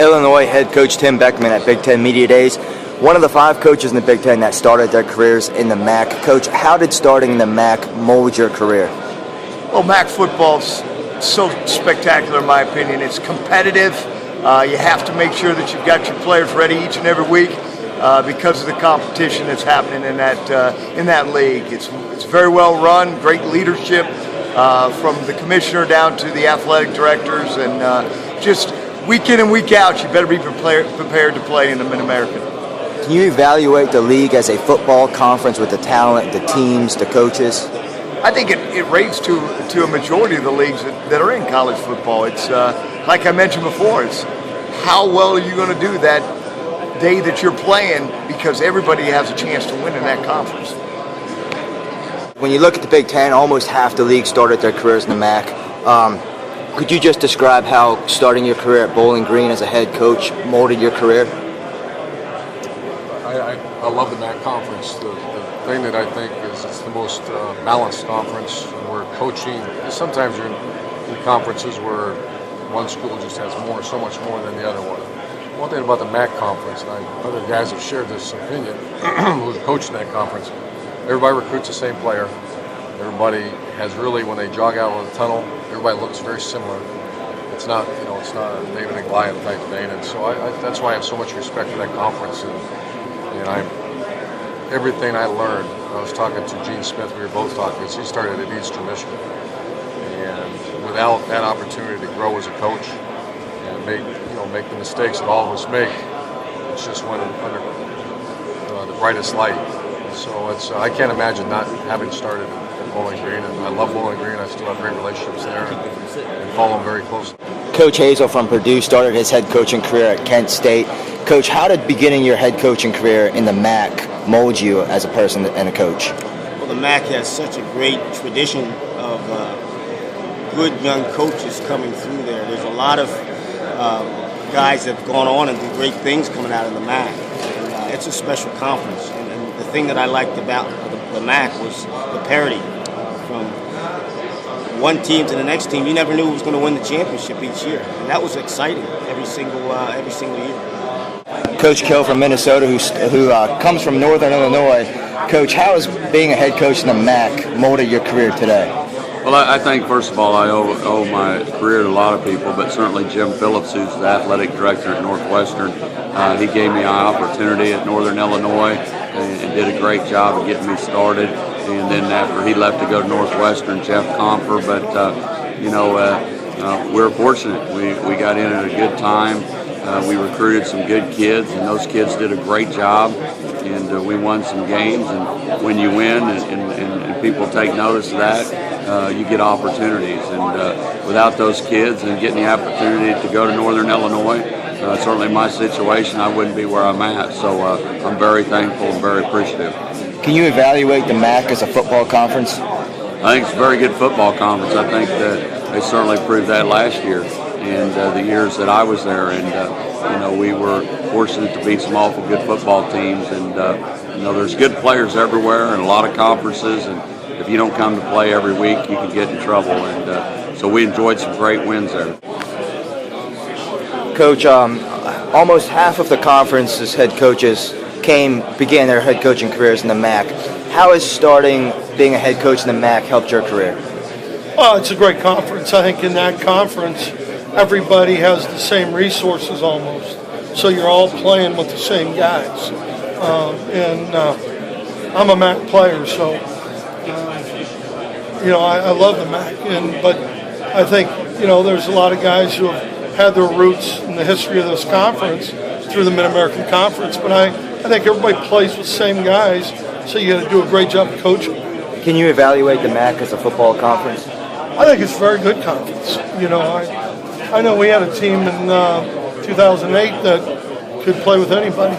Illinois head coach Tim Beckman at Big Ten Media Days, one of the 5 coaches in the Big Ten that started their careers in the MAC. Coach, how did starting in the MAC mold your career? Well, MAC football's so spectacular in my opinion. It's competitive. You have to make sure that you've got your players ready each and every week because of the competition that's happening in that league. It's very well run, great leadership from the commissioner down to the athletic directors, and just week in and week out, you better be prepared to play in the Mid-American. Can you evaluate the league as a football conference with the talent, the teams, the coaches? I think it rates to a majority of the leagues that are in college football. It's like I mentioned before, it's how well are you going to do that day that you're playing, because everybody has a chance to win in that conference. When you look at the Big Ten, almost half the league started their careers in the MAC. Could you just describe how starting your career at Bowling Green as a head coach molded your career? I love the MAC conference. The thing that I think is it's the most balanced conference where coaching, sometimes you're in conferences where one school just has so much more than the other one. One thing about the MAC conference, and other guys have shared this opinion who's coached in that conference, everybody recruits the same player. Everybody has really, when they jog out of the tunnel, everybody looks very similar. It's not a David and Goliath type thing, and so that's why I have so much respect for that conference. And everything I learned, I was talking to Gene Smith, we were both talking, because he started at Eastern Michigan. And without that opportunity to grow as a coach and make the mistakes that all of us make, it's just went under the brightest light. So I can't imagine not having started at Bowling Green, and I love Bowling Green. I still have great relationships there and follow them very closely. Coach Hazel from Purdue started his head coaching career at Kent State. Coach, how did beginning your head coaching career in the MAC mold you as a person and a coach? Well, the MAC has such a great tradition of good young coaches coming through there. There's a lot of guys that have gone on and do great things coming out of the MAC. And, it's a special conference. And the thing that I liked about the MAC was the parity. From one team to the next team, you never knew who was going to win the championship each year. And that was exciting every single year. Coach Kill from Minnesota, who comes from Northern Illinois. Coach, how has being a head coach in the MAC molded your career today? Well, I think, first of all, I owe my career to a lot of people, but certainly Jim Phillips, who's the athletic director at Northwestern. He gave me an opportunity at Northern Illinois and did a great job of getting me started. And then after he left to go to Northwestern, Jeff Comfer. But, we're fortunate. We got in at a good time. We recruited some good kids, and those kids did a great job. And we won some games. And when you win and people take notice of that, you get opportunities. And without those kids and getting the opportunity to go to Northern Illinois, certainly my situation, I wouldn't be where I'm at. So I'm very thankful and very appreciative. Can you evaluate the MAC as a football conference? I think it's a very good football conference. I think that they certainly proved that last year and the years that I was there. And, we were fortunate to beat some awful good football teams. And, there's good players everywhere and a lot of conferences. And if you don't come to play every week, you can get in trouble. And so we enjoyed some great wins there. Coach, almost half of the conference's head coaches began their head coaching careers in the MAC. How has being a head coach in the MAC helped your career? Well, it's a great conference. I think in that conference, everybody has the same resources almost. So you're all playing with the same guys. I'm a MAC player, so I love the MAC. But I think there's a lot of guys who have had their roots in the history of this conference through the Mid-American Conference. But I think everybody plays with the same guys, so you got to do a great job of coaching. Can you evaluate the MAC as a football conference? I think it's a very good conference. I know we had a team in 2008 that could play with anybody.